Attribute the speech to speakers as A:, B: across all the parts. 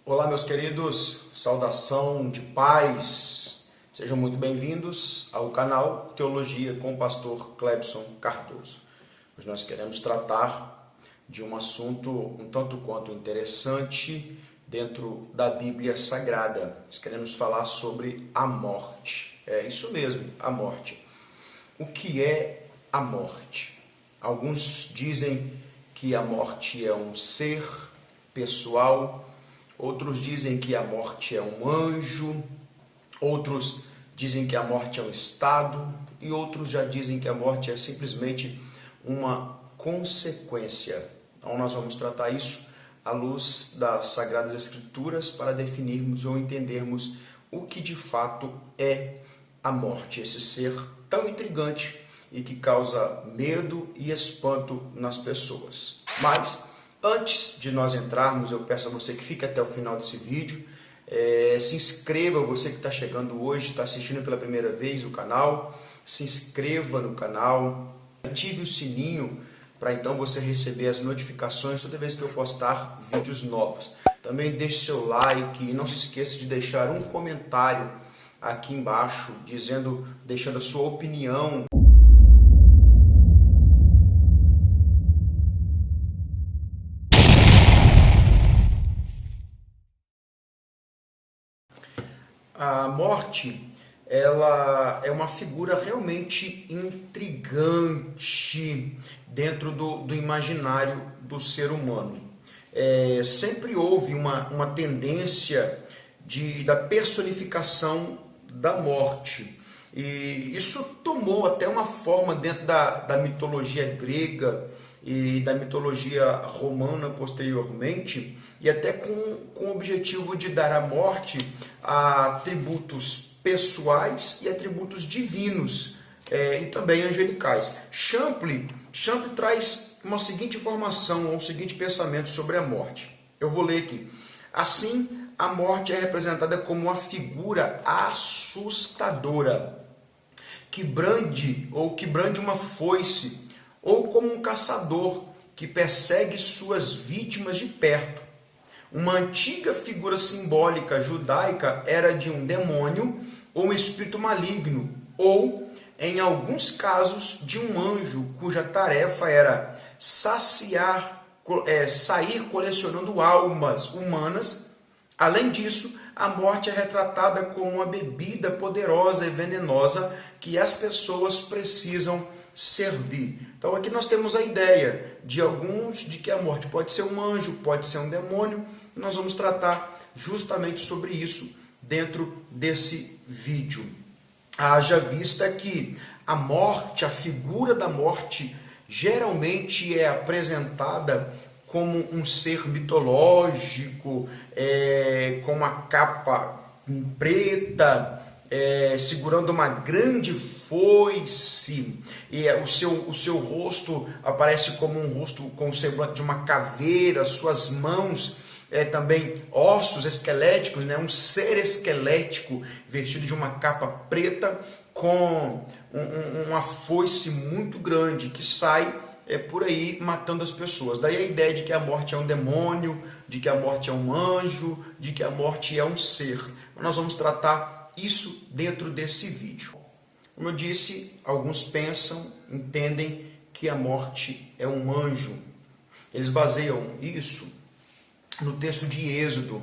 A: Olá, meus queridos, saudação de paz, sejam muito bem-vindos ao canal Teologia com o pastor Clebson Cardoso. Hoje nós queremos tratar de um assunto um tanto quanto interessante dentro da Bíblia Sagrada. Nós queremos falar sobre a morte. É isso mesmo, a morte. O que é a morte? Alguns dizem que a morte é um ser pessoal. Outros dizem que a morte é um anjo, outros dizem que a morte é um estado, e outros já dizem que a morte é simplesmente uma consequência. Então nós vamos tratar isso à luz das Sagradas Escrituras para definirmos ou entendermos o que de fato é a morte, esse ser tão intrigante e que causa medo e espanto nas pessoas. Mas antes de nós entrarmos, eu peço a você que fique até o final desse vídeo, se inscreva, você que está chegando hoje, está assistindo pela primeira vez o canal, se inscreva no canal, ative o sininho para então você receber as notificações toda vez que eu postar vídeos novos. Também deixe seu like e não se esqueça de deixar um comentário aqui embaixo, deixando a sua opinião. A morte, ela é uma figura realmente intrigante dentro do imaginário do ser humano. Sempre houve uma tendência da personificação da morte. E isso tomou até uma forma dentro da mitologia grega e da mitologia romana posteriormente, e até com o objetivo de dar à morte atributos pessoais e atributos divinos e também angelicais. Champlin traz uma seguinte informação, um seguinte pensamento sobre a morte. Eu vou ler aqui. Assim, a morte é representada como uma figura assustadora, que brande uma foice, ou como um caçador que persegue suas vítimas de perto. Uma antiga figura simbólica judaica era de um demônio ou um espírito maligno, ou, em alguns casos, de um anjo cuja tarefa era sair colecionando almas humanas. Além disso, a morte é retratada como uma bebida poderosa e venenosa que as pessoas precisam servir. Então aqui nós temos a ideia de que a morte pode ser um anjo, pode ser um demônio, e nós vamos tratar justamente sobre isso dentro desse vídeo. Haja vista que a morte, a figura da morte, geralmente é apresentada como um ser mitológico, com uma capa preta, segurando uma grande foice, e o seu rosto aparece como um rosto com o semblante de uma caveira, suas mãos também ossos esqueléticos, um ser esquelético vestido de uma capa preta com uma foice muito grande que sai por aí matando as pessoas. Daí a ideia de que a morte é um demônio, de que a morte é um anjo, de que a morte é um ser. Nós vamos tratar isso dentro desse vídeo. Como eu disse, alguns entendem que a morte é um anjo. Eles baseiam isso no texto de Êxodo,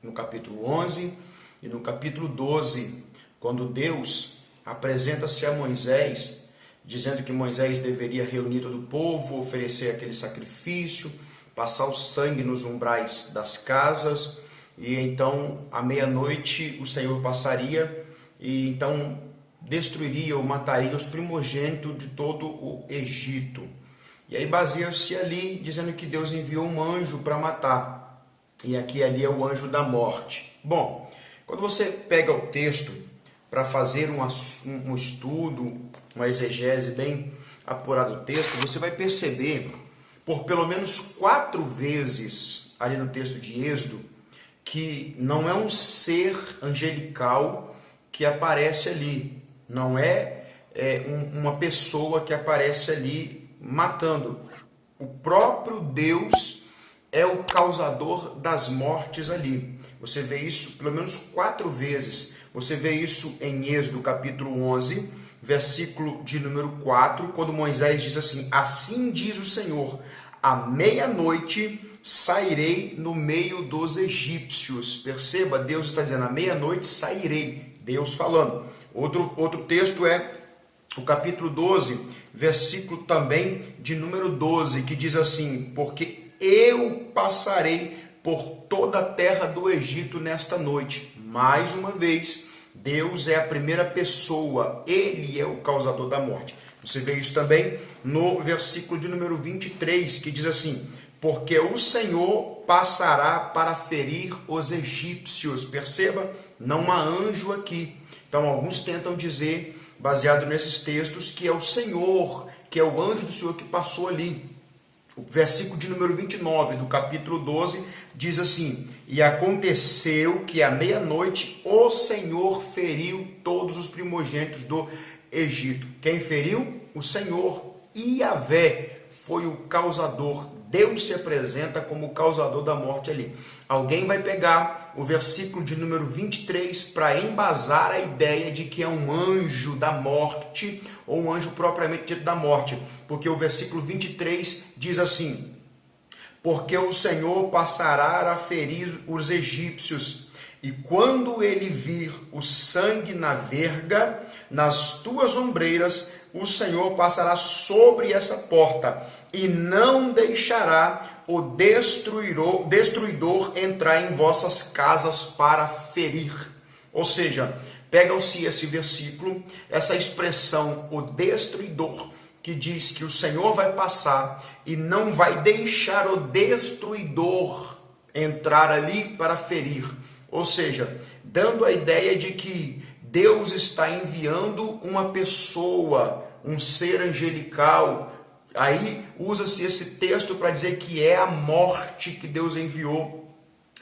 A: no capítulo 11 e no capítulo 12, quando Deus apresenta-se a Moisés, dizendo que Moisés deveria reunir todo o povo, oferecer aquele sacrifício, passar o sangue nos umbrais das casas, e então à meia-noite o Senhor passaria e então destruiria ou mataria os primogênitos de todo o Egito. E aí baseia-se ali, dizendo que Deus enviou um anjo para matar. E ali é o anjo da morte. Bom, quando você pega o texto para fazer um estudo, uma exegese bem apurada do texto, você vai perceber, por pelo menos 4 vezes ali no texto de Êxodo, que não é um ser angelical que aparece ali, não é uma pessoa que aparece ali matando. O próprio Deus é o causador das mortes ali. Você vê isso pelo menos 4 vezes. Você vê isso em Êxodo capítulo 11, versículo de número 4, quando Moisés diz assim: assim diz o Senhor, à meia-noite sairei no meio dos egípcios. Perceba, Deus está dizendo, à meia-noite sairei. Deus falando. Outro texto é o capítulo 12, versículo também de número 12, que diz assim: porque eu passarei por toda a terra do Egito nesta noite. Mais uma vez, Deus é a primeira pessoa, Ele é o causador da morte. Você vê isso também no versículo de número 23, que diz assim: porque o Senhor passará para ferir os egípcios. Perceba, não há anjo aqui. Então, alguns tentam dizer, baseado nesses textos, que é o Senhor, que é o anjo do Senhor que passou ali. O versículo de número 29 do capítulo 12 diz assim: e aconteceu que à meia-noite o Senhor feriu todos os primogênitos do Egito. Quem feriu? O Senhor. Iavé foi o causador. Deus se apresenta como o causador da morte ali. Alguém vai pegar o versículo de número 23 para embasar a ideia de que é um anjo da morte, ou um anjo propriamente dito da morte. Porque o versículo 23 diz assim: porque o Senhor passará a ferir os egípcios, e quando ele vir o sangue na verga, nas tuas ombreiras, o Senhor passará sobre essa porta, e não deixará o destruidor entrar em vossas casas para ferir. Ou seja, pega-se esse versículo, essa expressão, o destruidor, que diz que o Senhor vai passar e não vai deixar o destruidor entrar ali para ferir. Ou seja, dando a ideia de que Deus está enviando uma pessoa, um ser angelical. Aí usa-se esse texto para dizer que é a morte que Deus enviou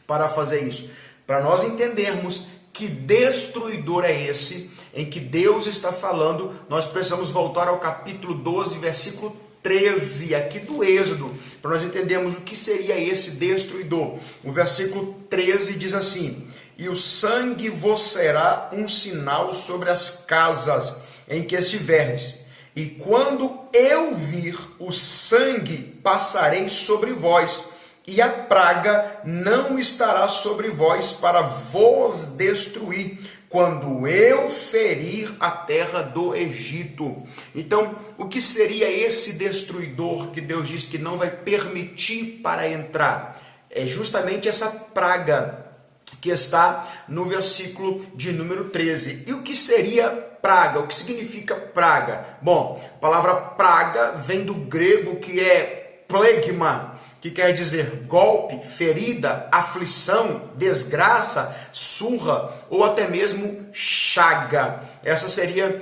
A: para fazer isso. Para nós entendermos que destruidor é esse em que Deus está falando, nós precisamos voltar ao capítulo 12, versículo 13, aqui do Êxodo, para nós entendermos o que seria esse destruidor. O versículo 13 diz assim: e o sangue vos será um sinal sobre as casas em que estiverdes, e quando eu vir o sangue, passarei sobre vós, e a praga não estará sobre vós para vos destruir, quando eu ferir a terra do Egito. Então, o que seria esse destruidor que Deus diz que não vai permitir para entrar? É justamente essa praga que está no versículo de número 13. E o que seria praga? O que significa praga? Bom, a palavra praga vem do grego que é plegma, que quer dizer golpe, ferida, aflição, desgraça, surra ou até mesmo chaga. Essa seria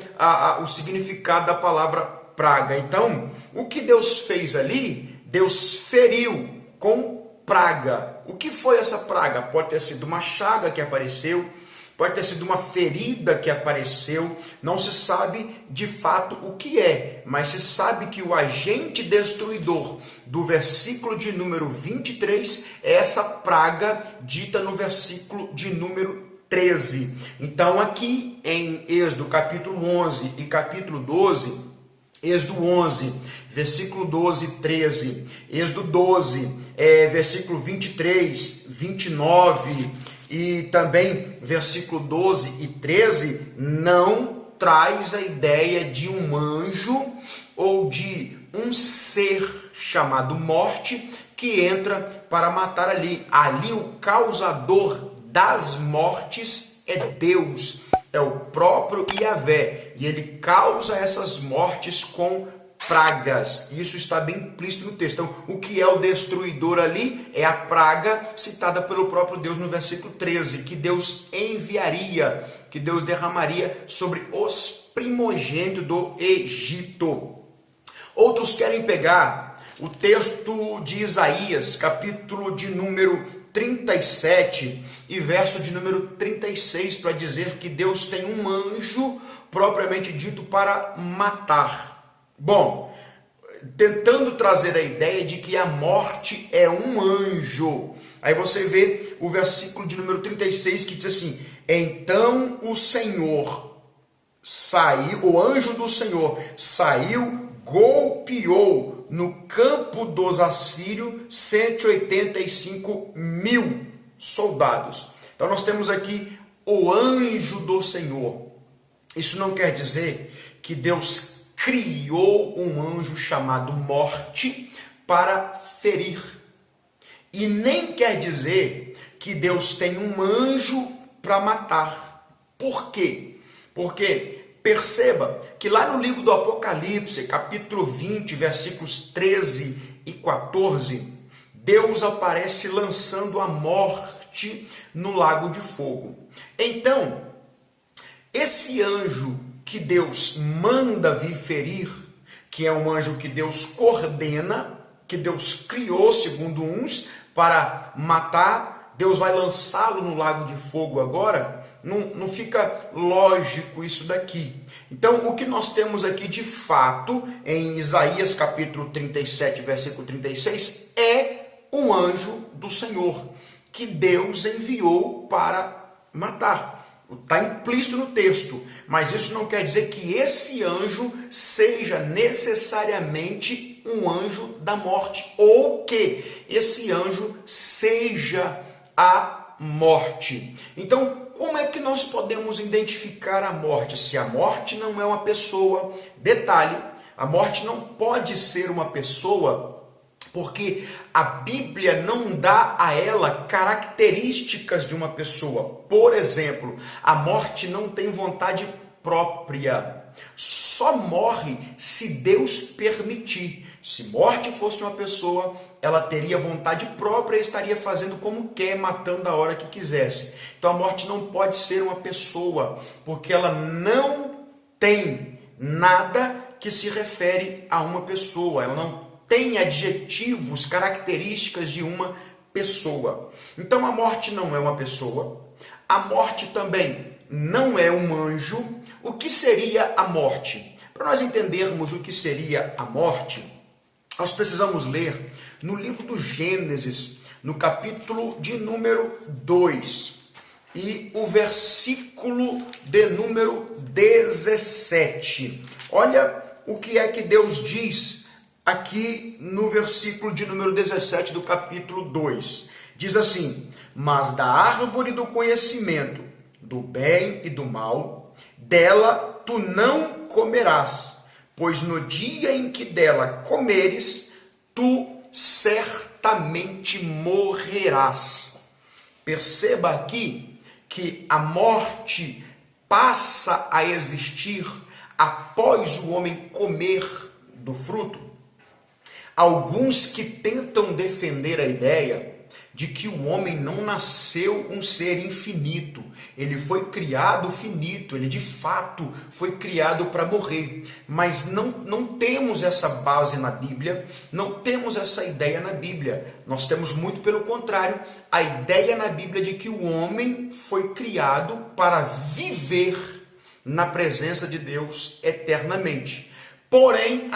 A: o significado da palavra praga. Então, o que Deus fez ali? Deus feriu com praga. O que foi essa praga? Pode ter sido uma chaga que apareceu, pode ter sido uma ferida que apareceu, não se sabe de fato o que é, mas se sabe que o agente destruidor do versículo de número 23 é essa praga dita no versículo de número 13. Então aqui em Êxodo capítulo 11 e capítulo 12, Êxodo 11, versículo 12 e 13, Êxodo 12, versículo 23, 29 e também versículo 12 e 13, não traz a ideia de um anjo ou de um ser chamado morte que entra para matar ali. Ali o causador das mortes é Deus, é o próprio Iavé, e ele causa essas mortes com pragas. Isso está bem implícito no texto. Então, o que é o destruidor ali é a praga citada pelo próprio Deus no versículo 13, que Deus enviaria, que Deus derramaria sobre os primogênitos do Egito. Outros querem pegar o texto de Isaías, capítulo de número 37 e verso de número 36, para dizer que Deus tem um anjo propriamente dito para matar. Bom, tentando trazer a ideia de que a morte é um anjo. Aí você vê o versículo de número 36 que diz assim: então o Senhor saiu, o anjo do Senhor saiu, golpeou no campo dos assírios 185 mil soldados. Então nós temos aqui o anjo do Senhor. Isso não quer dizer que Deus criou um anjo chamado morte para ferir. E nem quer dizer que Deus tem um anjo para matar. Por quê? Porque perceba que lá no livro do Apocalipse, capítulo 20, versículos 13 e 14, Deus aparece lançando a morte no lago de fogo. Então, esse anjo que Deus manda vir ferir, que é um anjo que Deus coordena, que Deus criou, segundo uns, para matar, Deus vai lançá-lo no lago de fogo agora. Não fica lógico isso daqui. Então, o que nós temos aqui de fato, em Isaías capítulo 37, versículo 36, é um anjo do Senhor, que Deus enviou para matar. Está implícito no texto, mas isso não quer dizer que esse anjo seja necessariamente um anjo da morte, ou que esse anjo seja a morte. Então, como é que nós podemos identificar a morte? Se a morte não é uma pessoa, detalhe, a morte não pode ser uma pessoa, porque a Bíblia não dá a ela características de uma pessoa. Por exemplo, a morte não tem vontade própria. Só morre se Deus permitir. Se morte fosse uma pessoa, ela teria vontade própria e estaria fazendo como quer, matando a hora que quisesse. Então a morte não pode ser uma pessoa, porque ela não tem nada que se refere a uma pessoa. Ela não tem adjetivos, características de uma pessoa. Então a morte não é uma pessoa, a morte também não é um anjo. O que seria a morte? Para nós entendermos o que seria a morte, nós precisamos ler no livro do Gênesis, no capítulo de número 2, e o versículo de número 17. Olha o que é que Deus diz aqui no versículo de número 17 do capítulo 2. Diz assim: mas da árvore do conhecimento do bem e do mal, dela tu não comerás, pois no dia em que dela comeres, tu certamente morrerás. Perceba aqui que a morte passa a existir após o homem comer do fruto. Alguns que tentam defender a ideia de que o homem não nasceu um ser infinito, ele foi criado finito, ele de fato foi criado para morrer, mas não temos essa base na Bíblia, não temos essa ideia na Bíblia. Nós temos muito pelo contrário, a ideia na Bíblia de que o homem foi criado para viver na presença de Deus eternamente. Porém,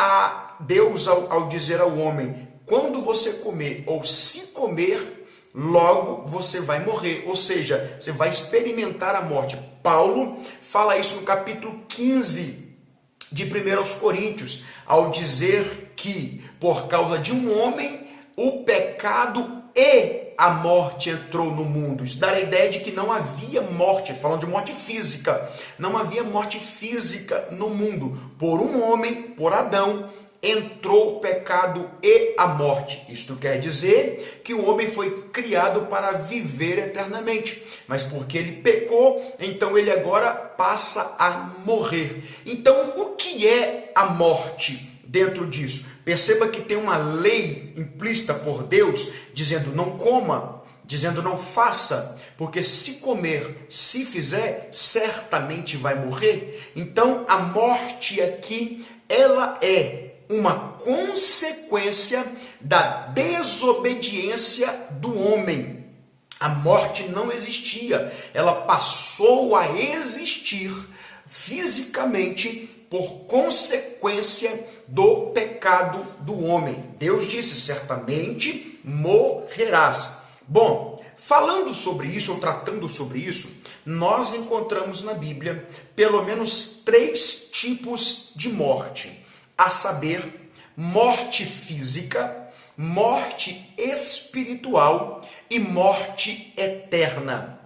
A: Deus, ao dizer ao homem, quando você comer ou se comer, logo você vai morrer, ou seja, você vai experimentar a morte. Paulo fala isso no capítulo 15 de 1 Coríntios, ao dizer que por causa de um homem, o pecado e a morte entrou no mundo. Isso dá a ideia de que não havia morte, falando de morte física, não havia morte física no mundo. Por um homem, por Adão, entrou o pecado e a morte. Isto quer dizer que o homem foi criado para viver eternamente, mas porque ele pecou, então ele agora passa a morrer. Então, o que é a morte dentro disso? Perceba que tem uma lei implícita por Deus, dizendo não coma, dizendo não faça, porque se comer, se fizer, certamente vai morrer. Então, a morte aqui, ela é uma consequência da desobediência do homem. A morte não existia, ela passou a existir fisicamente por consequência do pecado do homem. Deus disse: certamente morrerás. Bom, falando sobre isso, ou tratando sobre isso, nós encontramos na Bíblia pelo menos 3 tipos de morte, a saber, morte física, morte espiritual e morte eterna.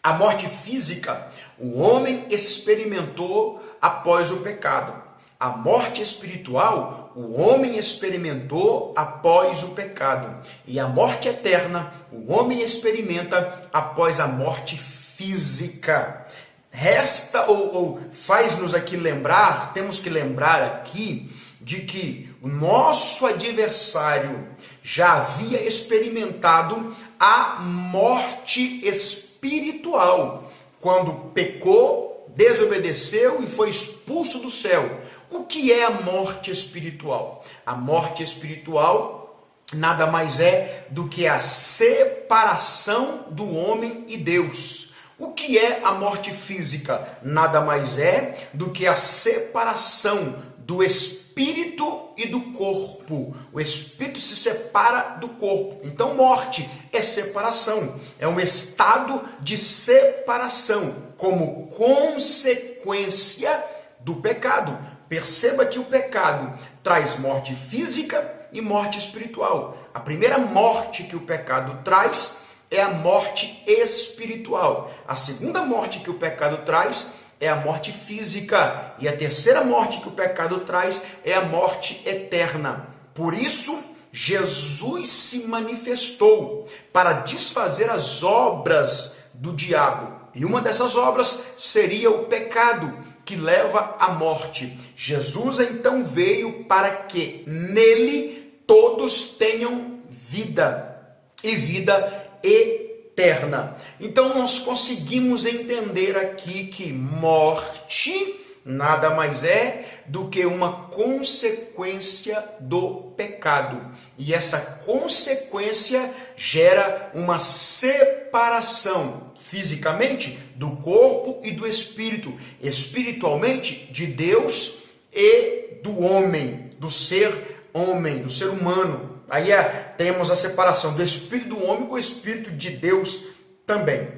A: A morte física, o homem experimentou após o pecado. A morte espiritual, o homem experimentou após o pecado. E a morte eterna, o homem experimenta após a morte física. Resta ou faz-nos aqui lembrar, temos que lembrar aqui, de que o nosso adversário já havia experimentado a morte espiritual, quando pecou, desobedeceu e foi expulso do céu. O que é a morte espiritual? A morte espiritual nada mais é do que a separação do homem e Deus. O que é a morte física? Nada mais é do que a separação do espírito e do corpo. O espírito se separa do corpo. Então, morte é separação. É um estado de separação como consequência do pecado. Perceba que o pecado traz morte física e morte espiritual. A primeira morte que o pecado traz é a morte espiritual. A segunda morte que o pecado traz é a morte física. E a terceira morte que o pecado traz é a morte eterna. Por isso, Jesus se manifestou para desfazer as obras do diabo. E uma dessas obras seria o pecado, que leva à morte. Jesus então veio para que nele todos tenham vida, e vida eterna. Então nós conseguimos entender aqui que morte nada mais é do que uma consequência do pecado. E essa consequência gera uma separação fisicamente do corpo e do espírito, espiritualmente de Deus e do homem, do ser homem, do ser humano. Aí temos a separação do espírito do homem com o espírito de Deus também.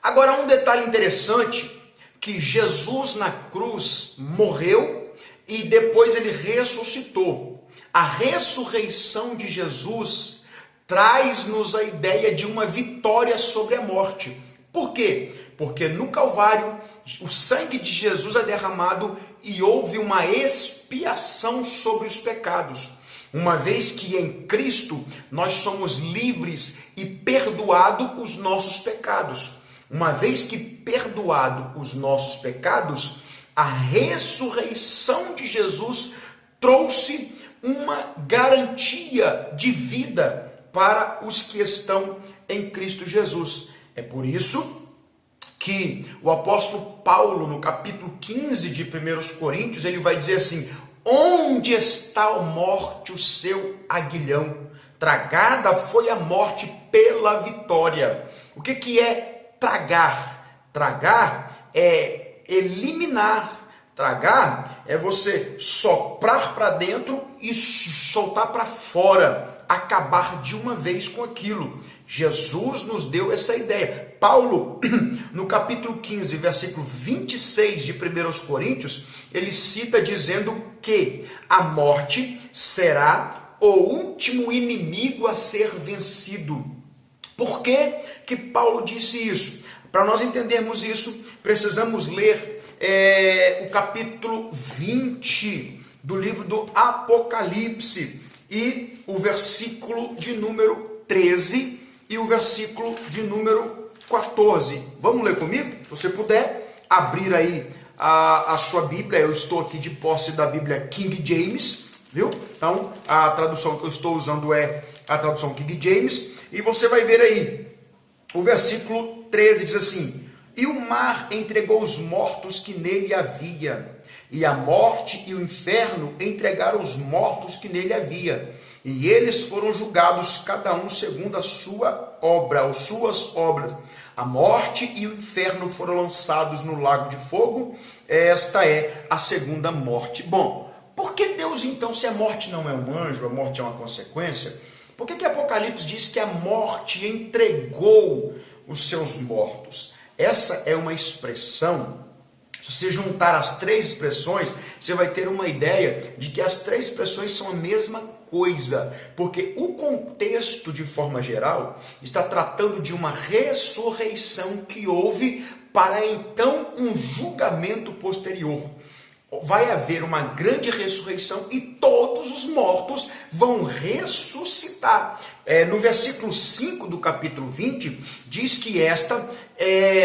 A: Agora, um detalhe interessante, que Jesus na cruz morreu e depois ele ressuscitou. A ressurreição de Jesus traz-nos a ideia de uma vitória sobre a morte. Por quê? Porque no Calvário o sangue de Jesus é derramado e houve uma expiação sobre os pecados. Uma vez que em Cristo nós somos livres e perdoados os nossos pecados. Uma vez que perdoado os nossos pecados, a ressurreição de Jesus trouxe uma garantia de vida para os que estão em Cristo Jesus. É por isso que o apóstolo Paulo, no capítulo 15 de 1 Coríntios, ele vai dizer assim: onde está a morte, o seu aguilhão? Tragada foi a morte pela vitória. O que é tragar? Tragar é eliminar. Tragar é você soprar para dentro e soltar para fora, acabar de uma vez com aquilo. Jesus nos deu essa ideia. Paulo, no capítulo 15, versículo 26 de 1 Coríntios, ele cita dizendo que a morte será o último inimigo a ser vencido. Por que que Paulo disse isso? Para nós entendermos isso, precisamos ler o capítulo 20 do livro do Apocalipse e o versículo de número 13 e o versículo de número 14. Vamos ler comigo? Se você puder abrir aí a sua Bíblia. Eu estou aqui de posse da Bíblia King James, viu? Então, a tradução que eu estou usando é a tradução King James. E você vai ver aí, o versículo 13 diz assim: e o mar entregou os mortos que nele havia, e a morte e o inferno entregaram os mortos que nele havia, E eles foram julgados, cada um segundo a sua obra, ou suas obras. A morte e o inferno foram lançados no lago de fogo. Esta é a segunda morte. Bom, por que Deus então, se a morte não é um anjo, a morte é uma consequência, por que Apocalipse diz que a morte entregou os seus mortos? Essa é uma expressão. Se você juntar as três expressões, você vai ter uma ideia de que as três expressões são a mesma coisa, porque o contexto, de forma geral, está tratando de uma ressurreição que houve para então um julgamento posterior. Vai haver uma grande ressurreição e todos os mortos vão ressuscitar. No versículo 5 do capítulo 20, diz que esta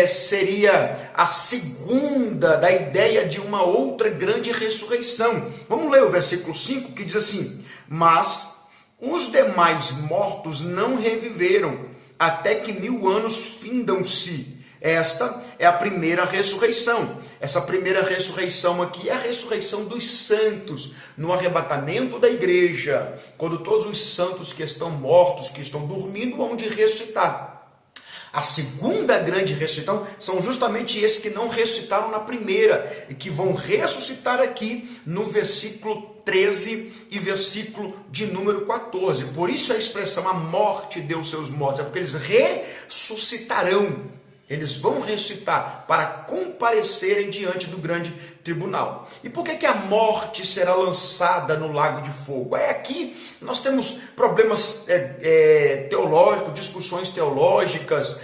A: seria a segunda da ideia de uma outra grande ressurreição. Vamos ler o versículo 5, que diz assim: mas os demais mortos não reviveram, até que 1000 anos findam-se. Esta é a primeira ressurreição. Essa primeira ressurreição aqui é a ressurreição dos santos, no arrebatamento da igreja, quando todos os santos que estão mortos, que estão dormindo, vão de ressuscitar. A segunda grande ressurreição são justamente esses que não ressuscitaram na primeira, e que vão ressuscitar aqui no versículo 13 e versículo de número 14. Por isso a expressão, a morte deu seus mortos, é porque eles ressuscitarão. Eles vão ressuscitar para comparecerem diante do grande tribunal. E por que a morte será lançada no lago de fogo? Aqui nós temos problemas teológicos, discussões teológicas,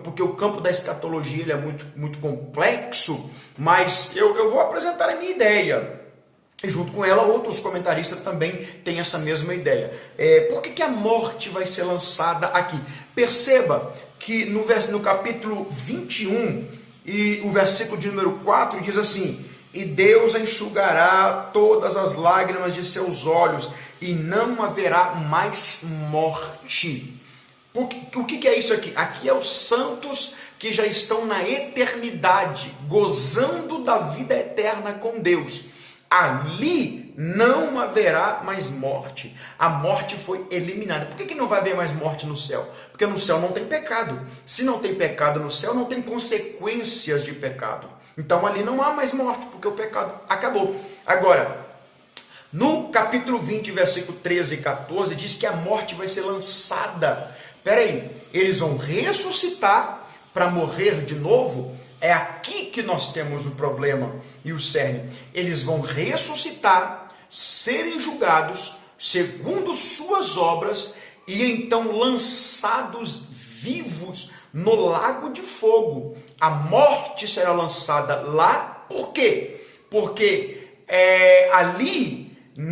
A: porque o campo da escatologia ele é muito complexo, mas eu vou apresentar a minha ideia. E junto com ela, outros comentaristas também têm essa mesma ideia. Por que a morte vai ser lançada aqui? Perceba que no capítulo 21, e o versículo de número 4 diz assim: e Deus enxugará todas as lágrimas de seus olhos, e não haverá mais morte. O que é isso aqui? Aqui é os santos que já estão na eternidade, gozando da vida eterna com Deus. Ali não haverá mais morte. A morte foi eliminada. Por que não vai haver mais morte no céu? Porque no céu não tem pecado. Se não tem pecado no céu, não tem consequências de pecado. Então ali não há mais morte, porque o pecado acabou. Agora, no capítulo 20, versículo 13 e 14, diz que a morte vai ser lançada. Peraí, eles vão ressuscitar para morrer de novo? É aqui que nós temos o problema e o cerne. Eles vão ressuscitar, serem julgados segundo suas obras e então lançados vivos no lago de fogo. A morte será lançada lá, por quê? Porque ali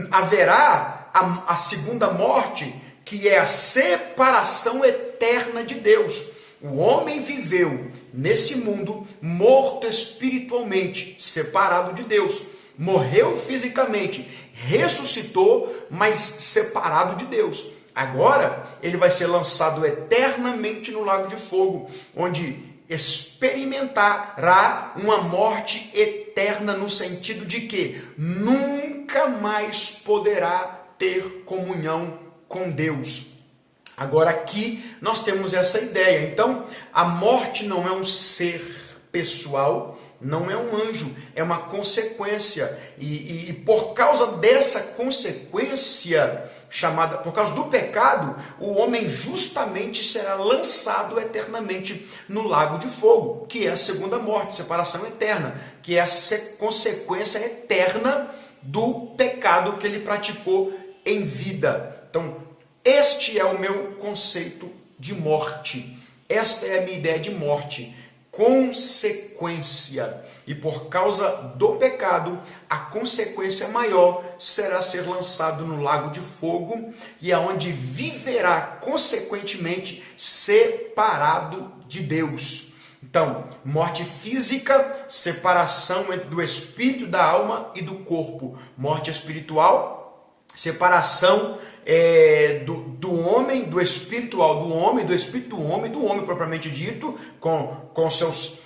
A: haverá a segunda morte, que é a separação eterna de Deus. O homem viveu nesse mundo morto espiritualmente, separado de Deus. Morreu fisicamente, ressuscitou, mas separado de Deus. Agora ele vai ser lançado eternamente no lago de fogo, onde experimentará uma morte eterna, no sentido de que nunca mais poderá ter comunhão com Deus. Agora aqui nós temos essa ideia. Então, a morte não é um ser pessoal, não é um anjo, é uma consequência. E por causa dessa consequência, por causa do pecado, o homem justamente será lançado eternamente no lago de fogo, que é a segunda morte, separação eterna, que é a consequência eterna do pecado que ele praticou em vida. Então, este é o meu conceito de morte. Esta é a minha ideia de morte. Consequência. E por causa do pecado, a consequência maior será ser lançado no lago de fogo, e é onde viverá, consequentemente, separado de Deus. Então, morte física, separação do espírito, da alma e do corpo. Morte espiritual, separação do homem, do espiritual do homem, do espírito do homem propriamente dito, com seus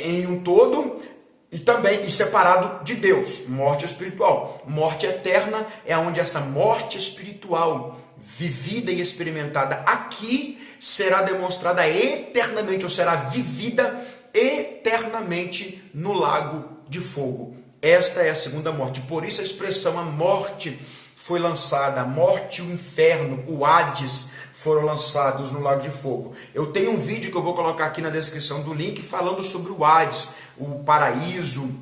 A: em um todo, E também separado de Deus, morte espiritual. Morte eterna é onde essa morte espiritual, vivida e experimentada aqui, será demonstrada eternamente, ou será vivida eternamente no lago de fogo. Esta é a segunda morte. Por isso a expressão a morte foi lançada, a morte e o inferno, o Hades, foram lançados no lago de fogo. Eu tenho um vídeo que eu vou colocar aqui na descrição do link falando sobre o Hades, o paraíso,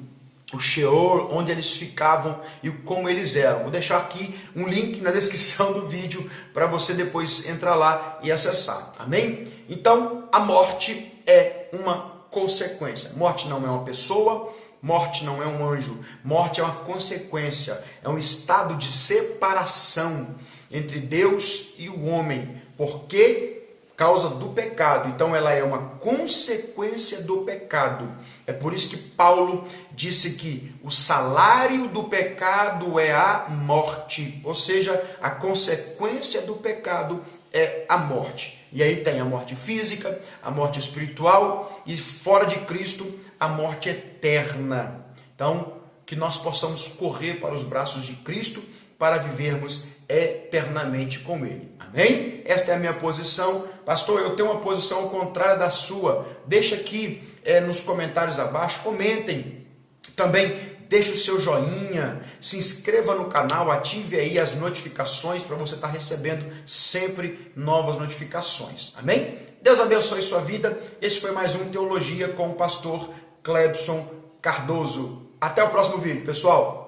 A: o Sheol, onde eles ficavam e como eles eram. Vou deixar aqui um link na descrição do vídeo para você depois entrar lá e acessar. Amém? Então, a morte é uma consequência. Morte não é uma pessoa, morte não é um anjo. Morte é uma consequência, é um estado de separação entre Deus e o homem. Por quê? Causa do pecado. Então ela é uma consequência do pecado. É por isso que Paulo disse que o salário do pecado é a morte, ou seja, a consequência do pecado é a morte. E aí tem a morte física, a morte espiritual e fora de Cristo, a morte eterna. Então, que nós possamos correr para os braços de Cristo para vivermos eternamente com Ele. Amém? Esta é a minha posição. Pastor, eu tenho uma posição contrária da sua. Deixa aqui nos comentários abaixo, comentem. Também deixe o seu joinha, se inscreva no canal, ative aí as notificações para você estar recebendo sempre novas notificações. Amém? Deus abençoe sua vida. Esse foi mais um Teologia com o pastor Clebson Cardoso. Até o próximo vídeo, pessoal.